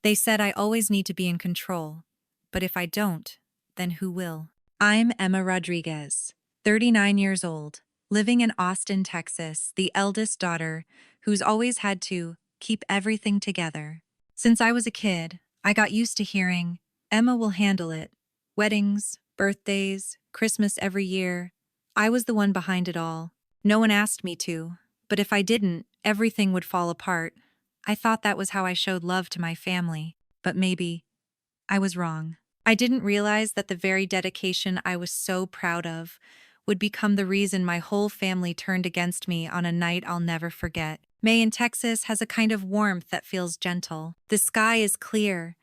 They said I always need to be in control, but if I don't, then who will? I'm Emma Rodríguez, 39 years old, living in Austin, Texas, the eldest daughter who's always had to keep everything together. Since I was a kid, I got used to hearing, Emma will handle it. Weddings, birthdays, Christmas every year. I was the one behind it all. No one asked me to, but if I didn't, everything would fall apart. I thought that was how I showed love to my family, but maybe I was wrong. I didn't realize that the very dedication I was so proud of would become the reason my whole family turned against me on a night I'll never forget. May in Texas has a kind of warmth that feels gentle. The sky is clear.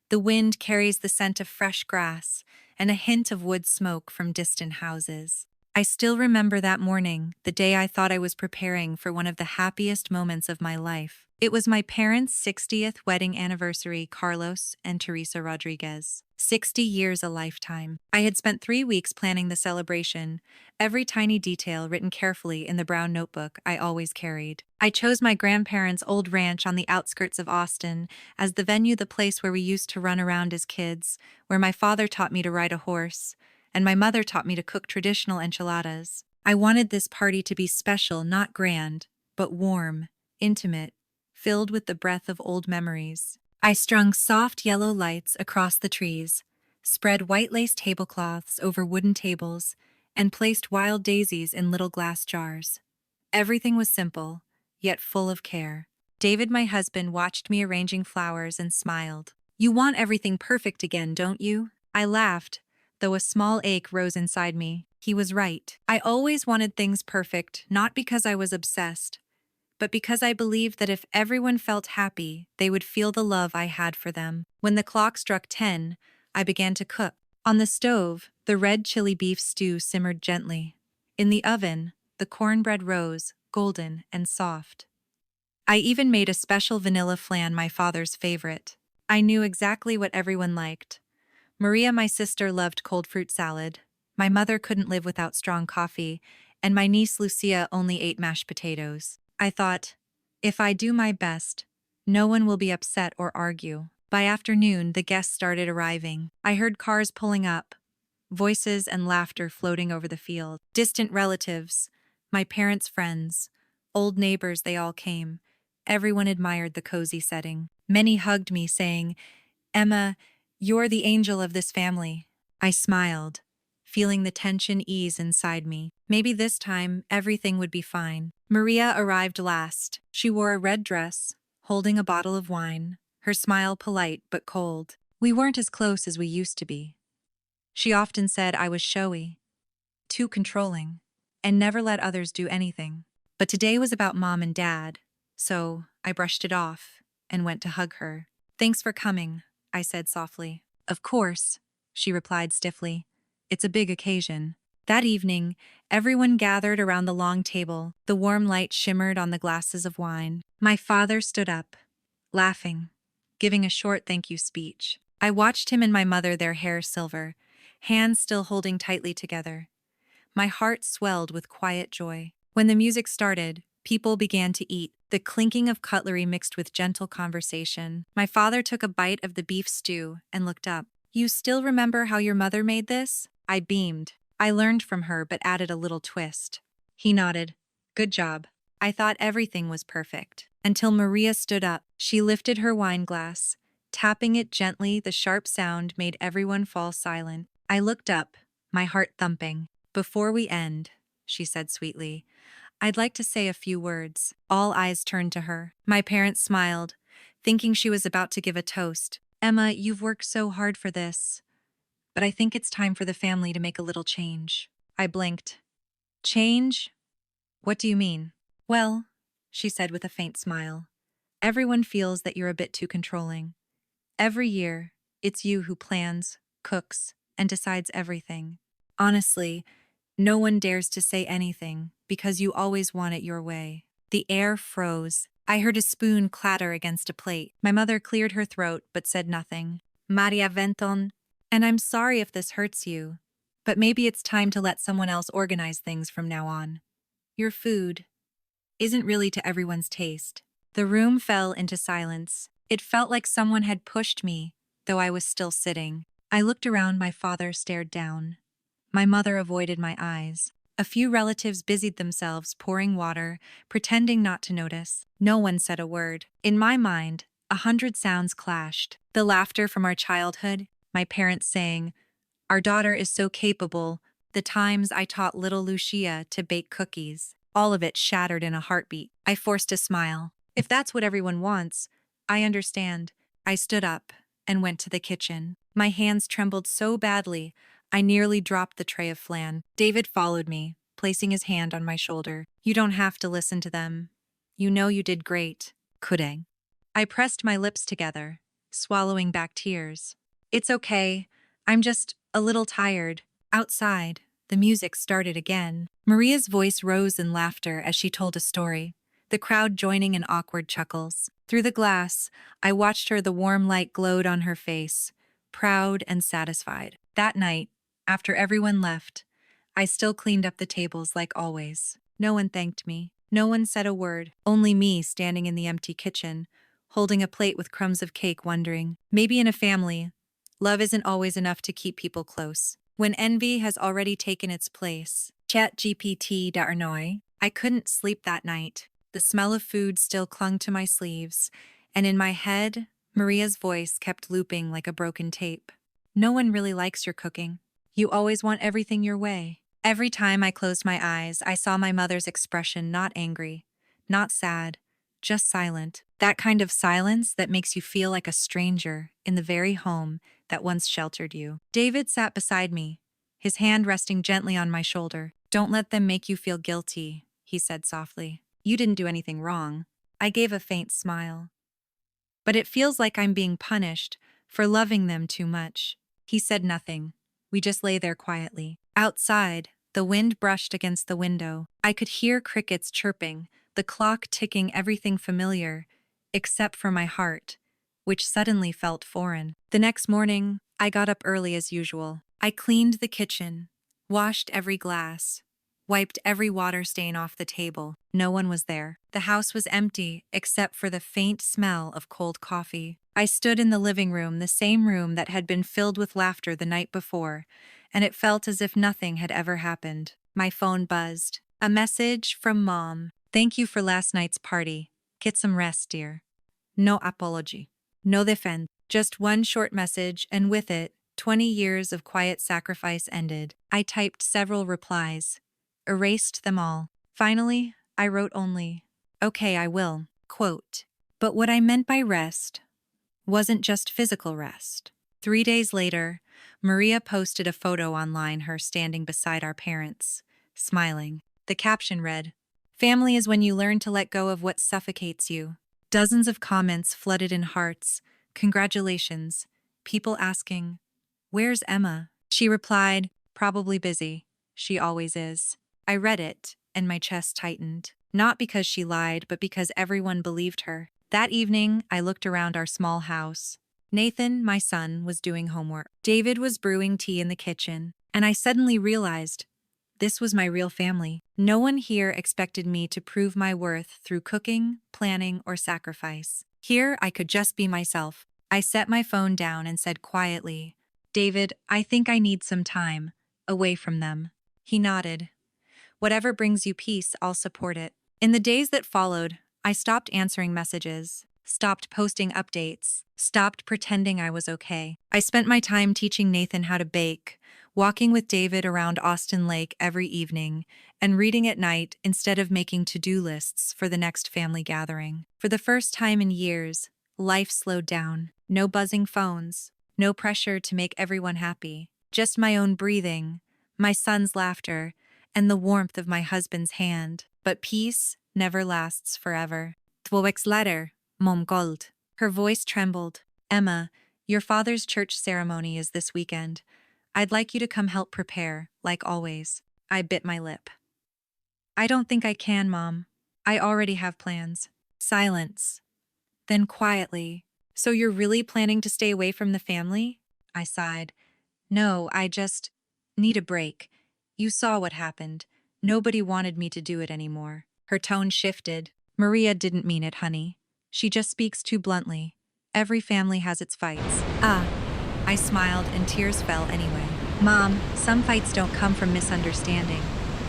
The wind carries the scent of fresh grass and a hint of wood smoke from distant houses. I still remember that morning, the day I thought I was preparing for one of the happiest moments of my life. It was my parents' 60th wedding anniversary, Carlos and Teresa Rodríguez. 60 years a lifetime. I had spent 3 weeks planning the celebration, every tiny detail written carefully in the brown notebook I always carried. I chose my grandparents' old ranch on the outskirts of Austin as the venue, the place where we used to run around as kids, where my father taught me to ride a horse, and my mother taught me to cook traditional enchiladas. I wanted this party to be special, not grand, but warm, intimate, filled with the breath of old memories. I strung soft yellow lights across the trees, spread white lace tablecloths over wooden tables, and placed wild daisies in little glass jars. Everything was simple, yet full of care. David, my husband, watched me arranging flowers and smiled. "You want everything perfect again, don't you?" I laughed, though a small ache rose inside me. He was right. I always wanted things perfect, not because I was obsessed, but because I believed that if everyone felt happy, they would feel the love I had for them. When the clock struck 10, I began to cook. On the stove, the red chili beef stew simmered gently. In the oven, the cornbread rose, golden and soft. I even made a special vanilla flan, my father's favorite. I knew exactly what everyone liked. Maria, my sister, loved cold fruit salad. My mother couldn't live without strong coffee, and my niece Lucia only ate mashed potatoes. I thought, if I do my best, no one will be upset or argue. By afternoon, the guests started arriving. I heard cars pulling up, voices and laughter floating over the field. Distant relatives, my parents' friends, old neighbors, they all came. Everyone admired the cozy setting. Many hugged me, saying, "Emma, you're the angel of this family." I smiled, feeling the tension ease inside me. Maybe this time, everything would be fine. Maria arrived last. She wore a red dress, holding a bottle of wine, her smile polite but cold. We weren't as close as we used to be. She often said I was showy, too controlling, and never let others do anything. But today was about Mom and Dad, so I brushed it off and went to hug her. "Thanks for coming," I said softly. "Of course," she replied stiffly. "It's a big occasion." That evening, everyone gathered around the long table. The warm light shimmered on the glasses of wine. My father stood up, laughing, giving a short thank you speech. I watched him and my mother, their hair silver, hands still holding tightly together. My heart swelled with quiet joy. When the music started, people began to eat, the clinking of cutlery mixed with gentle conversation. My father took a bite of the beef stew and looked up. "You still remember how your mother made this?" I beamed. I learned from her but added a little twist. He nodded. "Good job." I thought everything was perfect. Until Maria stood up. She lifted her wine glass, tapping it gently. The sharp sound made everyone fall silent. I looked up, my heart thumping. "Before we end," she said sweetly, "I'd like to say a few words." All eyes turned to her. My parents smiled, thinking she was about to give a toast. "Emma, you've worked so hard for this, but I think it's time for the family to make a little change." I blinked. "Change? What do you mean?" "Well," she said with a faint smile, "everyone feels that you're a bit too controlling. Every year, it's you who plans, cooks, and decides everything. Honestly, no one dares to say anything because you always want it your way." The air froze. I heard a spoon clatter against a plate. My mother cleared her throat but said nothing. "Maria Venton, and I'm sorry if this hurts you, but maybe it's time to let someone else organize things from now on. Your food isn't really to everyone's taste." The room fell into silence. It felt like someone had pushed me, though I was still sitting. I looked around, my father stared down. My mother avoided my eyes. A few relatives busied themselves pouring water, pretending not to notice. No one said a word. In my mind, 100 sounds clashed. The laughter from our childhood, my parents saying, "Our daughter is so capable," the times I taught little Lucia to bake cookies. All of it shattered in a heartbeat. I forced a smile. If that's what everyone wants, I understand. I stood up and went to the kitchen. My hands trembled so badly, I nearly dropped the tray of flan. David followed me, placing his hand on my shoulder. "You don't have to listen to them. You know you did great." Kudeng. I pressed my lips together, swallowing back tears. "It's okay. I'm just a little tired." Outside, the music started again. Maria's voice rose in laughter as she told a story, the crowd joining in awkward chuckles. Through the glass, I watched her. The warm light glowed on her face, proud and satisfied. That night, after everyone left, I still cleaned up the tables like always. No one thanked me. No one said a word. Only me standing in the empty kitchen, holding a plate with crumbs of cake, wondering, maybe in a family, love isn't always enough to keep people close. When envy has already taken its place. Chat GPT darnoi. I couldn't sleep that night. The smell of food still clung to my sleeves, and in my head, Maria's voice kept looping like a broken tape. "No one really likes your cooking. You always want everything your way." Every time I closed my eyes, I saw my mother's expression, not angry, not sad, just silent. That kind of silence that makes you feel like a stranger in the very home that once sheltered you. David sat beside me, his hand resting gently on my shoulder. "Don't let them make you feel guilty," he said softly. "You didn't do anything wrong." I gave a faint smile. "But it feels like I'm being punished for loving them too much." He said nothing. We just lay there quietly. Outside, the wind brushed against the window. I could hear crickets chirping, the clock ticking, everything familiar, except for my heart, which suddenly felt foreign. The next morning, I got up early as usual. I cleaned the kitchen, washed every glass, wiped every water stain off the table. No one was there. The house was empty, except for the faint smell of cold coffee. I stood in the living room, the same room that had been filled with laughter the night before, and it felt as if nothing had ever happened. My phone buzzed. A message from Mom. "Thank you for last night's party. Get some rest, dear. No apology. No defense." Just one short message, and with it, 20 years of quiet sacrifice ended. I typed several replies, erased them all. Finally, I wrote only, "Okay, I will." Quote. But what I meant by rest wasn't just physical rest. 3 days later, Maria posted a photo online, her standing beside our parents, smiling. The caption read, "Family is when you learn to let go of what suffocates you." Dozens of comments flooded in hearts. "Congratulations." People asking, "Where's Emma?" She replied, "Probably busy. She always is." I read it, and my chest tightened. Not because she lied, but because everyone believed her. That evening, I looked around our small house. Nathan, my son, was doing homework. David was brewing tea in the kitchen, and I suddenly realized this was my real family. No one here expected me to prove my worth through cooking, planning, or sacrifice. Here, I could just be myself. I set my phone down and said quietly, "David, I think I need some time away from them." He nodded. "Whatever brings you peace, I'll support it." In the days that followed, I stopped answering messages, stopped posting updates, stopped pretending I was okay. I spent my time teaching Nathan how to bake, walking with David around Austin Lake every evening, and reading at night instead of making to-do lists for the next family gathering. For the first time in years, life slowed down. No buzzing phones, no pressure to make everyone happy, just my own breathing, my son's laughter, and the warmth of my husband's hand. But peace never lasts forever. 2 weeks later, Mom called. Her voice trembled. "Emma, your father's church ceremony is this weekend. I'd like you to come help prepare, like always." I bit my lip. "I don't think I can, Mom. I already have plans." Silence. Then quietly, "So you're really planning to stay away from the family?" I sighed. "No, I just need a break. You saw what happened. Nobody wanted me to do it anymore." Her tone shifted. "Maria didn't mean it, honey. She just speaks too bluntly. Every family has its fights. Ah, I smiled and tears fell anyway. Mom, some fights don't come from misunderstanding.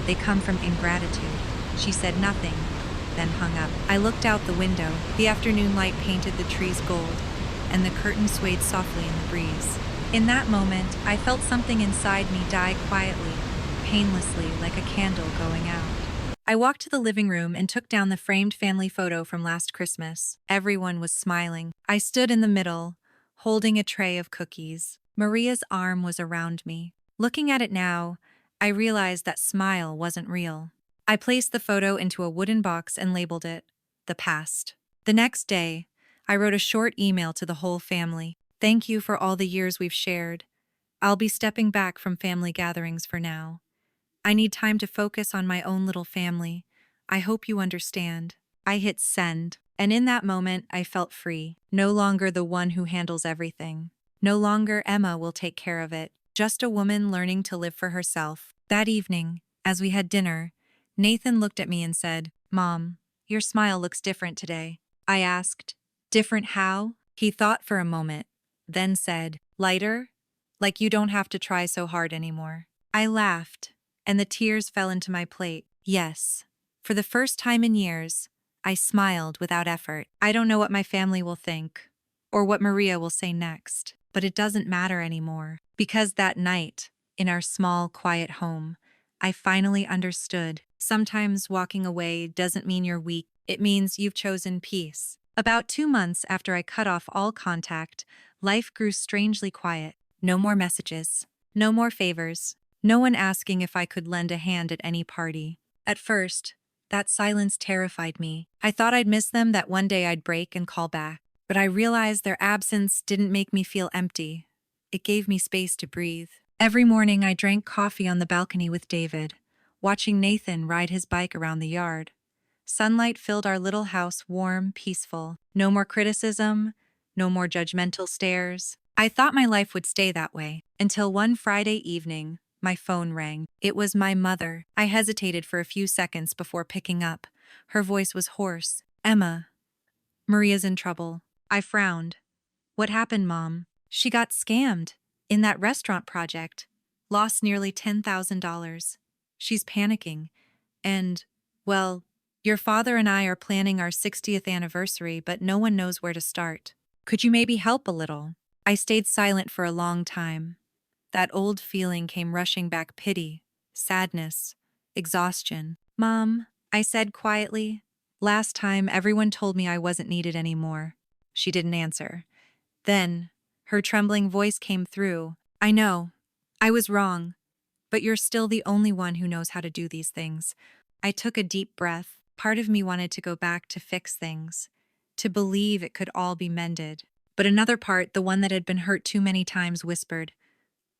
They come from ingratitude. She said nothing, then hung up. I looked out the window. The afternoon light painted the trees gold, and the curtain swayed softly in the breeze. In that moment, I felt something inside me die quietly, painlessly, like a candle going out. I walked to the living room and took down the framed family photo from last Christmas. Everyone was smiling. I stood in the middle, holding a tray of cookies. Maria's arm was around me. Looking at it now, I realized that smile wasn't real. I placed the photo into a wooden box and labeled it, "The Past." The next day, I wrote a short email to the whole family. "Thank you for all the years we've shared. I'll be stepping back from family gatherings for now. I need time to focus on my own little family. I hope you understand." I hit send, and in that moment, I felt free. No longer the one who handles everything. No longer Emma will take care of it. Just a woman learning to live for herself. That evening, as we had dinner, Nathan looked at me and said, "Mom, your smile looks different today." I asked, "Different how?" He thought for a moment, then said, "Lighter? Like you don't have to try so hard anymore." I laughed, and the tears fell into my plate. Yes, for the first time in years, I smiled without effort. I don't know what my family will think, or what Maria will say next, but it doesn't matter anymore. Because that night, in our small, quiet home, I finally understood. Sometimes walking away doesn't mean you're weak, it means you've chosen peace. About 2 months after I cut off all contact, life grew strangely quiet. No more messages, no more favors, no one asking if I could lend a hand at any party. At first, that silence terrified me. I thought I'd miss them, that one day I'd break and call back. But I realized their absence didn't make me feel empty. It gave me space to breathe. Every morning I drank coffee on the balcony with David, watching Nathan ride his bike around the yard. Sunlight filled our little house warm, peaceful. No more criticism, no more judgmental stares. I thought my life would stay that way, until one Friday evening, my phone rang. It was my mother. I hesitated for a few seconds before picking up. Her voice was hoarse. "Emma, Maria's in trouble." I frowned. "What happened, Mom?" "She got scammed. In that restaurant project. Lost nearly $10,000. She's panicking. And, well, your father and I are planning our 60th anniversary, but no one knows where to start. Could you maybe help a little?" I stayed silent for a long time. That old feeling came rushing back: pity, sadness, exhaustion. "Mom," I said quietly, "last time everyone told me I wasn't needed anymore." She didn't answer. Then, her trembling voice came through. "I know. I was wrong. But you're still the only one who knows how to do these things." I took a deep breath. Part of me wanted to go back to fix things, to believe it could all be mended. But another part, the one that had been hurt too many times, whispered,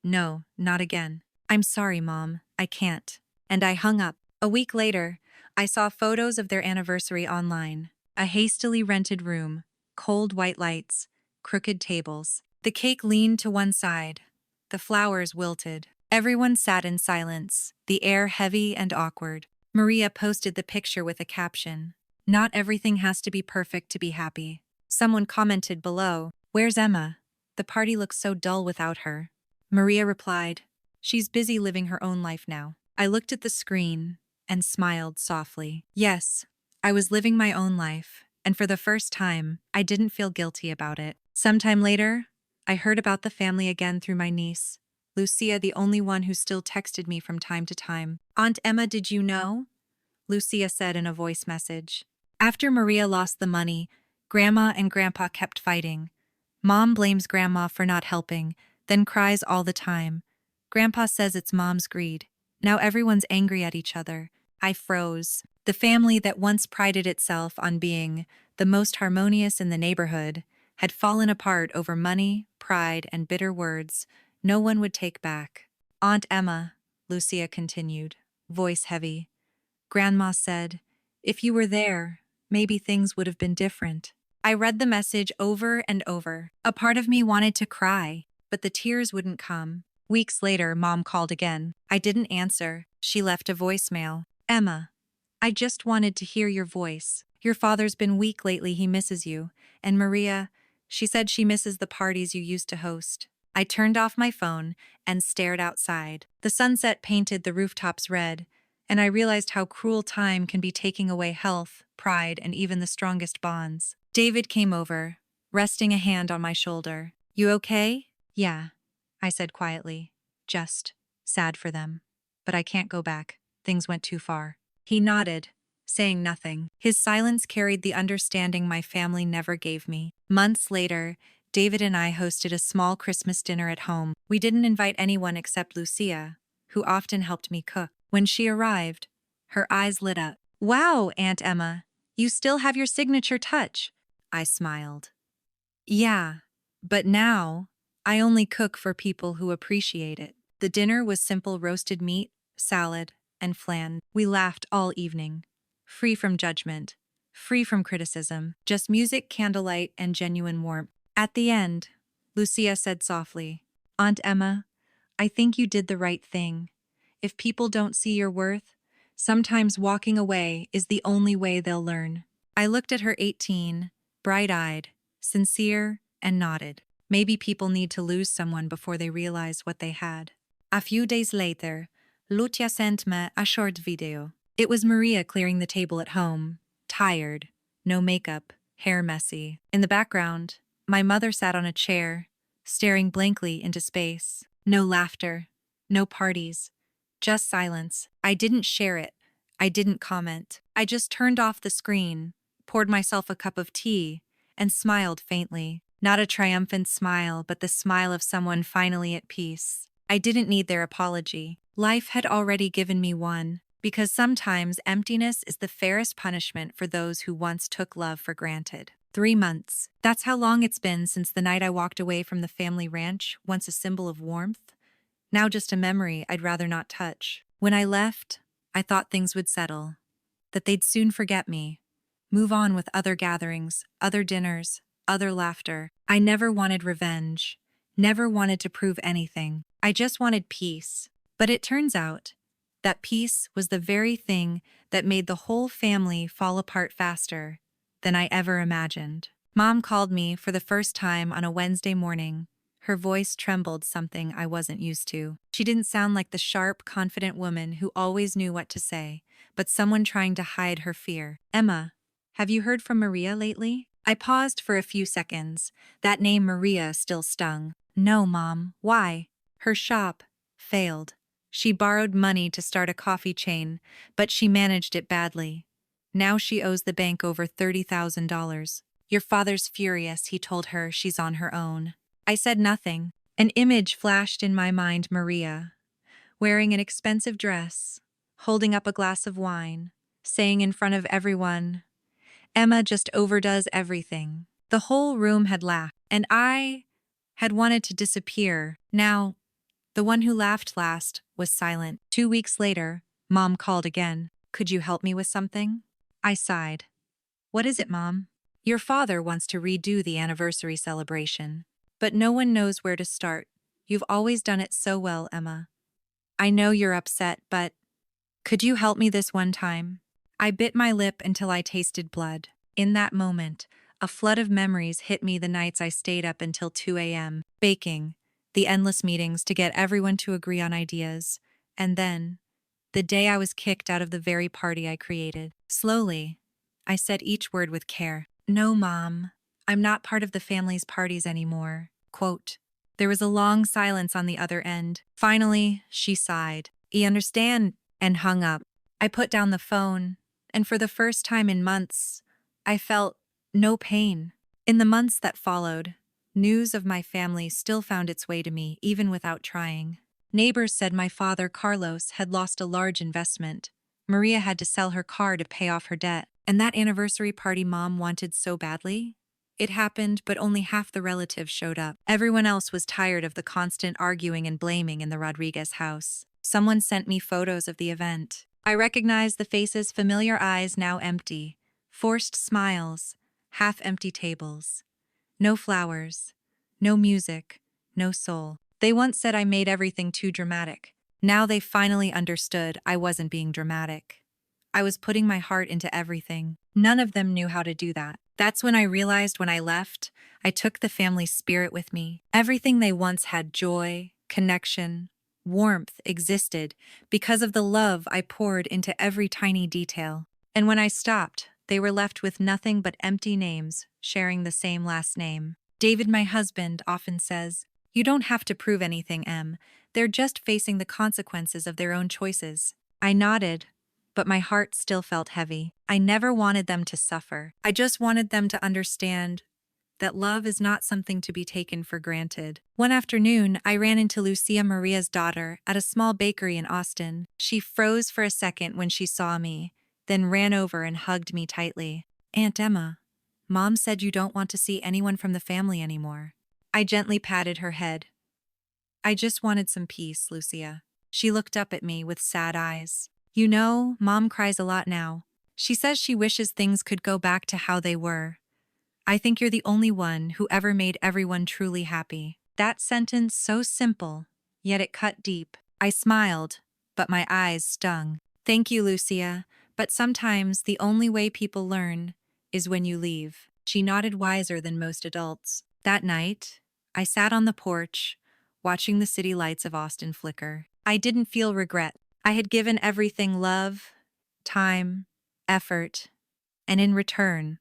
"No, not again." "I'm sorry, Mom. I can't." And I hung up. A week later, I saw photos of their anniversary online. A hastily rented room, cold white lights, crooked tables. The cake leaned to one side. The flowers wilted. Everyone sat in silence, the air heavy and awkward. Maria posted the picture with a caption, "Not everything has to be perfect to be happy." Someone commented below, "Where's Emma? The party looks so dull without her." Maria replied, "She's busy living her own life now." I looked at the screen and smiled softly. Yes, I was living my own life, and for the first time, I didn't feel guilty about it. Sometime later, I heard about the family again through my niece, Lucia, the only one who still texted me from time to time. "Aunt Emma, did you know?" Lucia said in a voice message. After Maria lost the money, Grandma and Grandpa kept fighting. Mom blames Grandma for not helping, then cries all the time. Grandpa says it's Mom's greed. Now everyone's angry at each other. I froze. The family that once prided itself on being the most harmonious in the neighborhood had fallen apart over money, pride, and bitter words no one would take back. "Aunt Emma," Lucia continued, voice heavy, "Grandma said, if you were there, maybe things would have been different." I read the message over and over. A part of me wanted to cry, but the tears wouldn't come. Weeks later, Mom called again. I didn't answer. She left a voicemail. "Emma, I just wanted to hear your voice. Your father's been weak lately, he misses you. And Maria, She said she misses the parties you used to host. I turned off my phone and stared outside. The sunset painted the rooftops red, and I realized how cruel time can be taking away health, pride, and even the strongest bonds. David came over, resting a hand on my shoulder. "You okay?" "Yeah," I said quietly. "Just sad for them. But I can't go back. Things went too far." He nodded, saying nothing. His silence carried the understanding my family never gave me. Months later, David and I hosted a small Christmas dinner at home. We didn't invite anyone except Lucia, who often helped me cook. When she arrived, her eyes lit up. "Wow, Aunt Emma, you still have your signature touch." I smiled. "Yeah, but now I only cook for people who appreciate it." The dinner was simple roasted meat, salad, and flan. We laughed all evening, free from judgment, free from criticism, just music, candlelight, and genuine warmth. At the end, Lucia said softly, "Aunt Emma, I think you did the right thing. If people don't see your worth, sometimes walking away is the only way they'll learn." I looked at her 18, bright-eyed, sincere, and nodded. Maybe people need to lose someone before they realize what they had. A few days later, Lucia sent me a short video. It was Maria clearing the table at home, tired, no makeup, hair messy. In the background, my mother sat on a chair, staring blankly into space. No laughter, no parties, just silence. I didn't share it. I didn't comment. I just turned off the screen, poured myself a cup of tea, and smiled faintly. Not a triumphant smile, but the smile of someone finally at peace. I didn't need their apology. Life had already given me one, because sometimes emptiness is the fairest punishment for those who once took love for granted. 3 months. That's how long it's been since the night I walked away from the family ranch, once a symbol of warmth. Now just a memory I'd rather not touch. When I left, I thought things would settle, that they'd soon forget me, move on with other gatherings, other dinners, other laughter. I never wanted revenge, never wanted to prove anything. I just wanted peace. But it turns out that peace was the very thing that made the whole family fall apart faster than I ever imagined. Mom called me for the first time on a Wednesday morning. Her voice trembled, something I wasn't used to. She didn't sound like the sharp, confident woman who always knew what to say, but someone trying to hide her fear. "Emma, have you heard from Maria lately?" I paused for a few seconds. That name Maria still stung. "No, Mom. Why?" "Her shop failed. She borrowed money to start a coffee chain, but she managed it badly. Now she owes the bank over $30,000. Your father's furious," he told her. "She's on her own." I said nothing. An image flashed in my mind: Maria, wearing an expensive dress, holding up a glass of wine, saying in front of everyone, "Emma just overdoes everything." The whole room had laughed, and I had wanted to disappear. Now, the one who laughed last was silent. 2 weeks later, Mom called again. "Could you help me with something?" I sighed. "What is it, Mom?" "Your father wants to redo the anniversary celebration, but no one knows where to start. You've always done it so well, Emma. I know you're upset, but could you help me this one time?" I bit my lip until I tasted blood. In that moment, a flood of memories hit me: the nights I stayed up until 2 a.m., baking, the endless meetings to get everyone to agree on ideas, and then, the day I was kicked out of the very party I created. Slowly, I said each word with care. "No, Mom, I'm not part of the family's parties anymore." Quote. There was a long silence on the other end. Finally, she sighed. "I understand," and hung up. I put down the phone, and for the first time in months, I felt no pain. In the months that followed, news of my family still found its way to me, even without trying. Neighbors said my father, Carlos, had lost a large investment. Maria had to sell her car to pay off her debt. And that anniversary party Mom wanted so badly? It happened, but only half the relatives showed up. Everyone else was tired of the constant arguing and blaming in the Rodríguez house. Someone sent me photos of the event. I recognized the faces: familiar eyes now empty, forced smiles, half-empty tables. No flowers, no music, no soul. They once said I made everything too dramatic. Now they finally understood I wasn't being dramatic. I was putting my heart into everything. None of them knew how to do that. That's when I realized when I left, I took the family spirit with me. Everything they once had joy, connection, warmth existed because of the love I poured into every tiny detail. And when I stopped, they were left with nothing but empty names, sharing the same last name. David, my husband, often says, "You don't have to prove anything, Em. They're just facing the consequences of their own choices." I nodded, but my heart still felt heavy. I never wanted them to suffer. I just wanted them to understand that love is not something to be taken for granted. One afternoon, I ran into Lucia Maria's daughter at a small bakery in Austin. She froze for a second when she saw me, then ran over and hugged me tightly. "Aunt Emma, Mom said you don't want to see anyone from the family anymore." I gently patted her head. "I just wanted some peace, Lucia." She looked up at me with sad eyes. "You know, Mom cries a lot now. She says she wishes things could go back to how they were. I think you're the only one who ever made everyone truly happy." That sentence so simple, yet it cut deep. I smiled, but my eyes stung. "Thank you, Lucia, but sometimes the only way people learn is when you leave." She nodded, wiser than most adults. That night, I sat on the porch, watching the city lights of Austin flicker. I didn't feel regret. I had given everything: love, time, effort, and in return,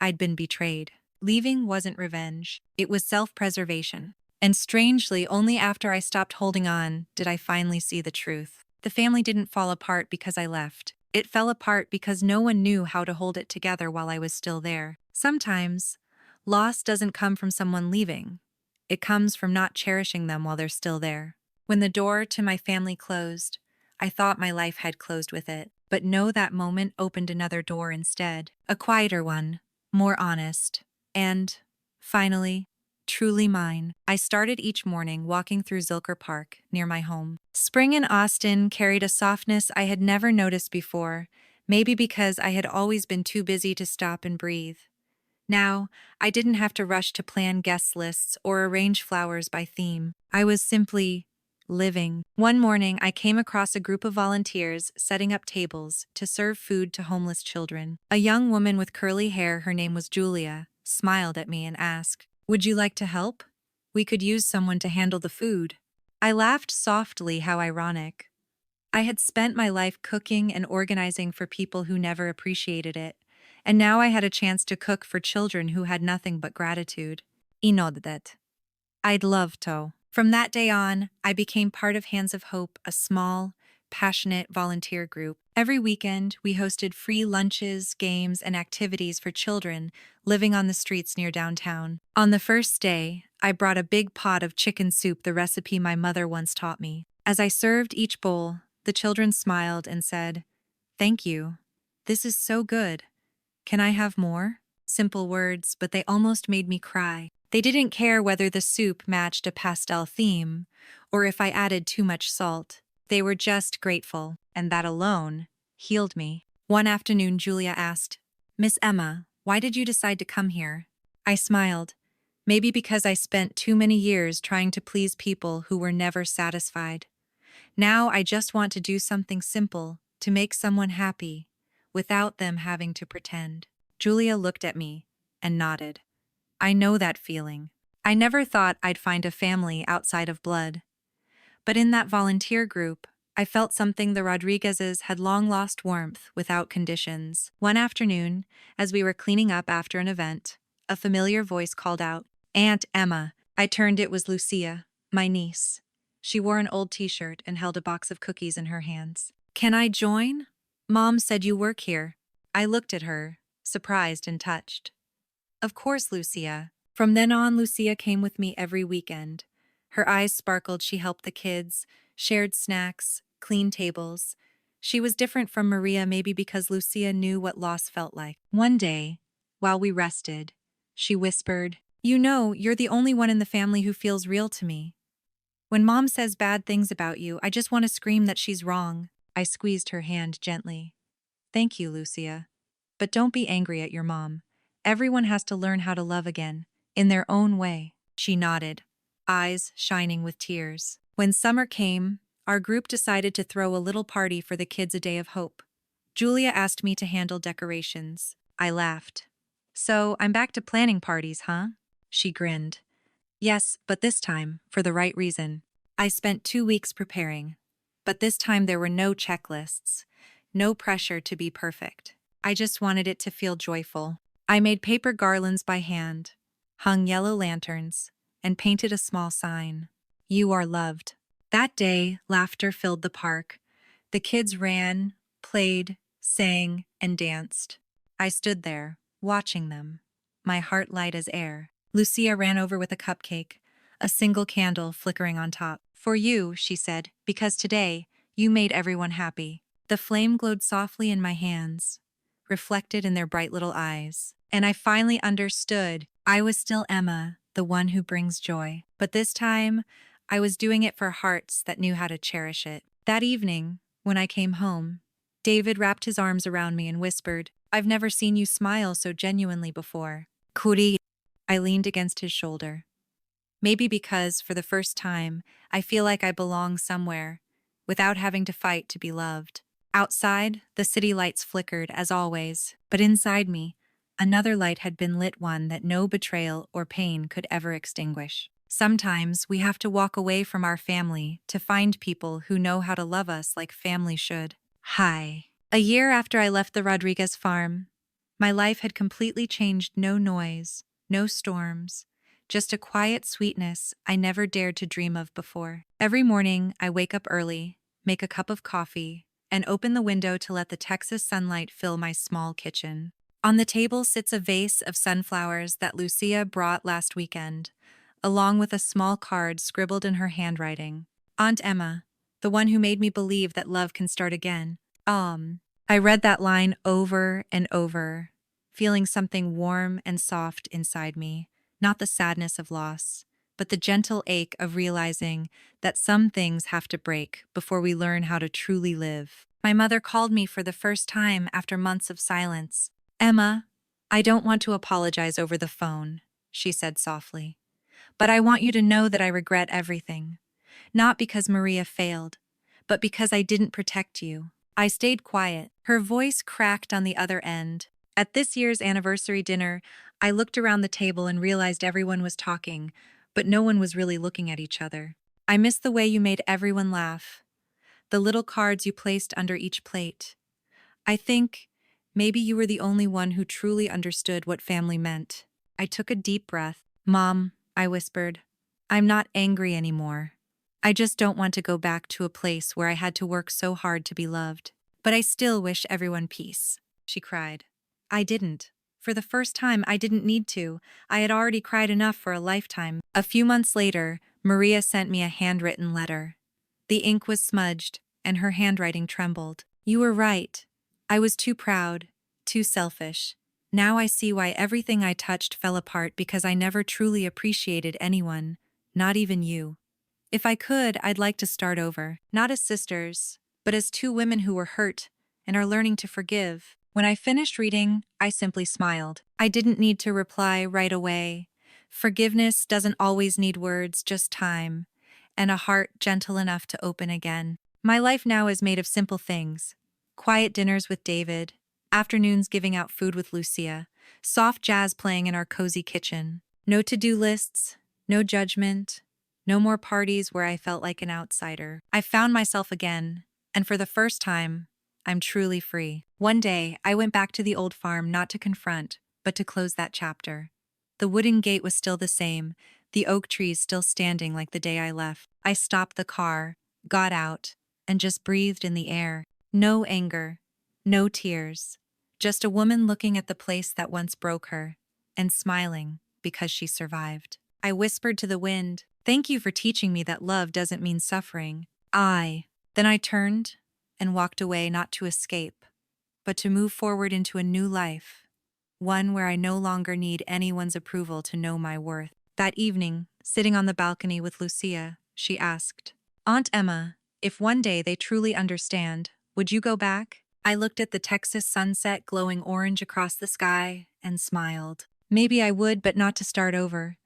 I'd been betrayed. Leaving wasn't revenge, it was self-preservation. And strangely, only after I stopped holding on did I finally see the truth. The family didn't fall apart because I left. It fell apart because no one knew how to hold it together while I was still there. Sometimes, loss doesn't come from someone leaving. It comes from not cherishing them while they're still there. When the door to my family closed, I thought my life had closed with it. But no, that moment opened another door instead. A quieter one, more honest, and, finally, truly mine. I started each morning walking through Zilker Park, near my home. Spring in Austin carried a softness I had never noticed before, maybe because I had always been too busy to stop and breathe. Now, I didn't have to rush to plan guest lists or arrange flowers by theme. I was simply living. One morning, I came across a group of volunteers setting up tables to serve food to homeless children. A young woman with curly hair, her name was Julia, smiled at me and asked, "Would you like to help? We could use someone to handle the food." I laughed softly. How ironic. I had spent my life cooking and organizing for people who never appreciated it, and now I had a chance to cook for children who had nothing but gratitude. Inoddet. I'd love to. From that day on, I became part of Hands of Hope, a small, passionate volunteer group. Every weekend, we hosted free lunches, games, and activities for children living on the streets near downtown. On the first day, I brought a big pot of chicken soup, the recipe my mother once taught me. As I served each bowl, the children smiled and said, "Thank you. This is so good. Can I have more?" Simple words, but they almost made me cry. They didn't care whether the soup matched a pastel theme or if I added too much salt. They were just grateful, and that alone healed me. One afternoon, Julia asked, "Miss Emma, why did you decide to come here?" I smiled. Maybe because I spent too many years trying to please people who were never satisfied. Now I just want to do something simple to make someone happy, without them having to pretend. Julia looked at me and nodded. I know that feeling. I never thought I'd find a family outside of blood. But in that volunteer group, I felt something the Rodriguezes had long lost: warmth without conditions. One afternoon, as we were cleaning up after an event, a familiar voice called out, "Aunt Emma." I turned. It was Lucia, my niece. She wore an old t-shirt and held a box of cookies in her hands. "Can I join? Mom said you work here." I looked at her, surprised and touched. "Of course, Lucia." From then on, Lucia came with me every weekend. Her eyes sparkled. She helped the kids, shared snacks, cleaned tables. She was different from Maria, maybe because Lucia knew what loss felt like. One day, while we rested, she whispered, "You know, you're the only one in the family who feels real to me. When Mom says bad things about you, I just want to scream that she's wrong." I squeezed her hand gently. "Thank you, Lucia. But don't be angry at your mom. Everyone has to learn how to love again, in their own way." She nodded, eyes shining with tears. When summer came, our group decided to throw a little party for the kids, a day of hope. Julia asked me to handle decorations. I laughed. So I'm back to planning parties, huh? She grinned. Yes, but this time, for the right reason. I spent 2 weeks preparing. But this time there were no checklists, no pressure to be perfect. I just wanted it to feel joyful. I made paper garlands by hand, hung yellow lanterns, and painted a small sign. You are loved. That day, laughter filled the park. The kids ran, played, sang, and danced. I stood there, watching them, my heart light as air. Lucia ran over with a cupcake, a single candle flickering on top. For you, she said, because today, you made everyone happy. The flame glowed softly in my hands, reflected in their bright little eyes. And I finally understood I was still Emma, the one who brings joy. But this time, I was doing it for hearts that knew how to cherish it. That evening, when I came home, David wrapped his arms around me and whispered, I've never seen you smile so genuinely before. Kuri, I leaned against his shoulder. Maybe because, for the first time, I feel like I belong somewhere, without having to fight to be loved. Outside, the city lights flickered, as always, but inside me, another light had been lit, one that no betrayal or pain could ever extinguish. Sometimes we have to walk away from our family to find people who know how to love us like family should. Hi. A year after I left the Rodríguez farm, my life had completely changed. No noise, no storms, just a quiet sweetness I never dared to dream of before. Every morning, I wake up early, make a cup of coffee, and open the window to let the Texas sunlight fill my small kitchen. On the table sits a vase of sunflowers that Lucia brought last weekend, along with a small card scribbled in her handwriting. Aunt Emma, the one who made me believe that love can start again. I read that line over and over, feeling something warm and soft inside me, not the sadness of loss, but the gentle ache of realizing that some things have to break before we learn how to truly live. My mother called me for the first time after months of silence. Emma, I don't want to apologize over the phone, she said softly. But I want you to know that I regret everything. Not because Maria failed, but because I didn't protect you. I stayed quiet. Her voice cracked on the other end. At this year's anniversary dinner, I looked around the table and realized everyone was talking, but no one was really looking at each other. I missed the way you made everyone laugh, the little cards you placed under each plate. I think maybe you were the only one who truly understood what family meant. I took a deep breath. Mom, I whispered, I'm not angry anymore. I just don't want to go back to a place where I had to work so hard to be loved. But I still wish everyone peace, she cried. I didn't. For the first time, I didn't need to. I had already cried enough for a lifetime. A few months later, Maria sent me a handwritten letter. The ink was smudged, and her handwriting trembled. You were right. I was too proud, too selfish. Now I see why everything I touched fell apart, because I never truly appreciated anyone, not even you. If I could, I'd like to start over, not as sisters, but as two women who were hurt and are learning to forgive. When I finished reading, I simply smiled. I didn't need to reply right away. Forgiveness doesn't always need words, just time, and a heart gentle enough to open again. My life now is made of simple things. Quiet dinners with David, afternoons giving out food with Lucia, soft jazz playing in our cozy kitchen. No to-do lists, no judgment, no more parties where I felt like an outsider. I found myself again, and for the first time, I'm truly free. One day, I went back to the old farm not to confront, but to close that chapter. The wooden gate was still the same, the oak trees still standing like the day I left. I stopped the car, got out, and just breathed in the air. No anger, no tears, just a woman looking at the place that once broke her, and smiling because she survived. I whispered to the wind, thank you for teaching me that love doesn't mean suffering. Then I turned and walked away, not to escape, but to move forward into a new life, one where I no longer need anyone's approval to know my worth. That evening, sitting on the balcony with Lucia, she asked, Aunt Emma, if one day they truly understand, would you go back? I looked at the Texas sunset glowing orange across the sky and smiled. Maybe I would, but not to start over.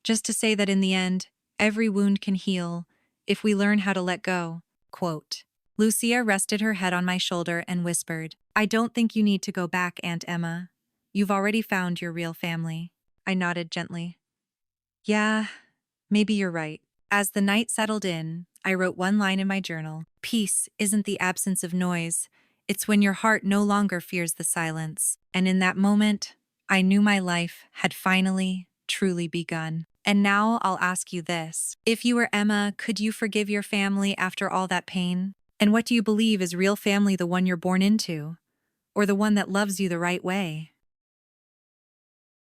Just to say that in the end, every wound can heal if we learn how to let go. Quote. Lucia rested her head on my shoulder and whispered, I don't think you need to go back, Aunt Emma. You've already found your real family. I nodded gently. Yeah, maybe you're right. As the night settled in, I wrote one line in my journal. Peace isn't the absence of noise. It's when your heart no longer fears the silence. And in that moment, I knew my life had finally, truly begun. And now I'll ask you this. If you were Emma, could you forgive your family after all that pain? And what do you believe is real family, the one you're born into? Or the one that loves you the right way?